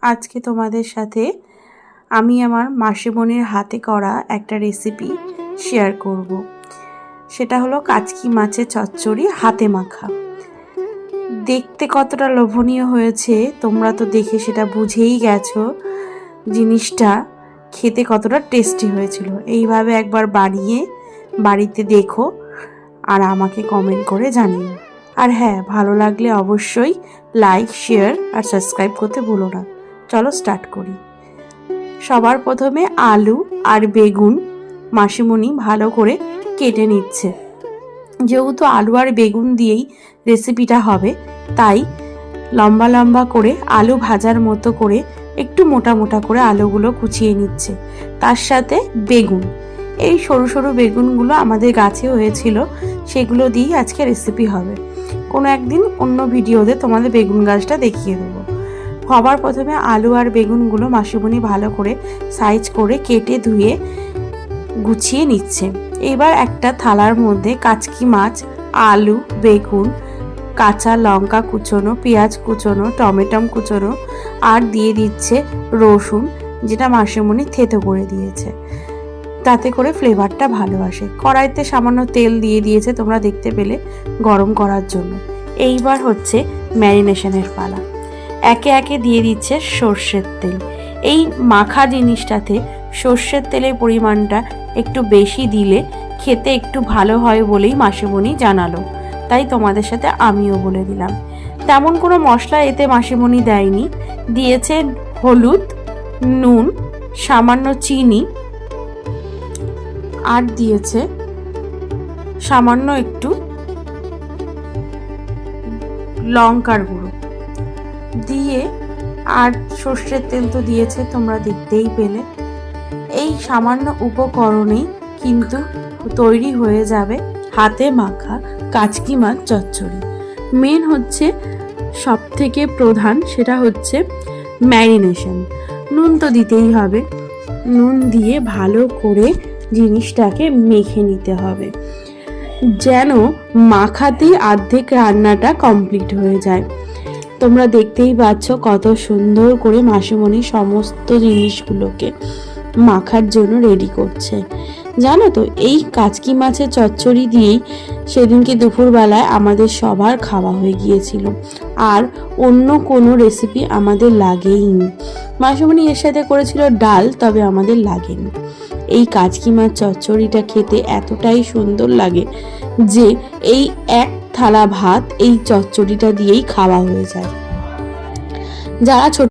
আজকে তোমাদের সাথে আমি আমার মাসিমণির হাতে করা একটা রেসিপি শেয়ার করব। সেটা হলো কাচকি মাছের চচ্চড়ি হাতে মাখা। দেখতে কতটা লোভনীয় হয়েছে তোমরা তো দেখে সেটা বুঝেই গেছো জিনিসটা খেতে কতটা টেস্টি হয়েছিল। এইভাবে একবার বানিয়ে বাড়িতে দেখো আর আমাকে কমেন্ট করে জানিও। আর হ্যাঁ, ভালো লাগলে অবশ্যই লাইক, শেয়ার আর সাবস্ক্রাইব করতে ভুলো না। চলো স্টার্ট করি। সবার প্রথমে আলু আর বেগুন মাসিমণি ভালো করে কেটে নিচ্ছে। যেহেতু আলু আর বেগুন দিয়েই রেসিপিটা হবে, তাই লম্বা লম্বা করে আলু ভাজার মতো করে একটু মোটা মোটা করে আলুগুলো কুচিয়ে নিচ্ছে। তার সাথে বেগুন, এই সরু সরু বেগুনগুলো আমাদের গাছে হয়েছিল, সেগুলো দিয়েই আজকে রেসিপি হবে। কোনো একদিন অন্য ভিডিওতে তোমাদের বেগুন গাছটা দেখিয়ে দেবো। সবার প্রথমে আলু আর বেগুনগুলো মাসিমণি ভালো করে সাইজ করে কেটে ধুয়ে গুছিয়ে নিচ্ছে। এবার একটা থালার মধ্যে কাচকি মাছ, আলু, বেগুন, কাঁচা লঙ্কা কুচোনো, পেঁয়াজ কুচোনো, টমেটো কুচোনো আর দিয়ে দিচ্ছে রসুন, যেটা মাসিমণি থেতো করে দিয়েছে, তাতে করে ফ্লেভারটা ভালো আসে। কড়াইতে সামান্য তেল দিয়ে দিয়েছে, তোমরা দেখতে পেলে, গরম করার জন্য। এইবার হচ্ছে ম্যারিনেশনের পালা। একে একে দিয়ে দিচ্ছে সর্ষের তেল। এই মাখা জিনিসটাতে সর্ষের তেলের পরিমাণটা একটু বেশি দিলে খেতে একটু ভালো হয় বলেই মাসিমণি জানালো, তাই তোমাদের সাথে আমিও বলে দিলাম। তেমন কোনো মশলা এতে মাসিমণি দেয়নি, দিয়েছে হলুদ, নুন, সামান্য চিনি আর দিয়েছে সামান্য একটু লঙ্কার গুঁড়ো দিয়ে, আর সর্ষের তেল তো দিয়েছে, তোমরা দেখতেই পেলে। এই সামান্য উপকরণেই কিন্তু তৈরি হয়ে যাবে হাতে মাখা কাচকি মাছ চচ্চড়ি। মেন হচ্ছে সব থেকে প্রধান, সেটা হচ্ছে ম্যারিনেশন। নুন তো দিতেই হবে, নুন দিয়ে ভালো করে জিনিসটাকে মেখে নিতে হবে, যেন মাখাতেই অর্ধেক রান্নাটা কমপ্লিট হয়ে যায়। তোমরা দেখতেই পাচ্ছ কত সুন্দর করে মাসিমণি সমস্ত জিনিসগুলোকে মাখার জন্য রেডি করছে। জানো তো, এই কাচকি মাছের চচ্চড়ি দিয়েই সেদিনকে দুপুরবেলায় আমাদের সবার খাওয়া হয়ে গিয়েছিল, আর অন্য কোনো রেসিপি আমাদের লাগেইনি। মাসিমণি এর সাথে করেছিল ডাল, তবে আমাদের লাগেনি। এই কাচকি মাছ চচ্চড়িটা খেতে এতটাই সুন্দর লাগে যে এই এক থালা ভাত এই চচ্চড়িটা দিয়েই খাওয়া হয়ে যায়। যারা ছোট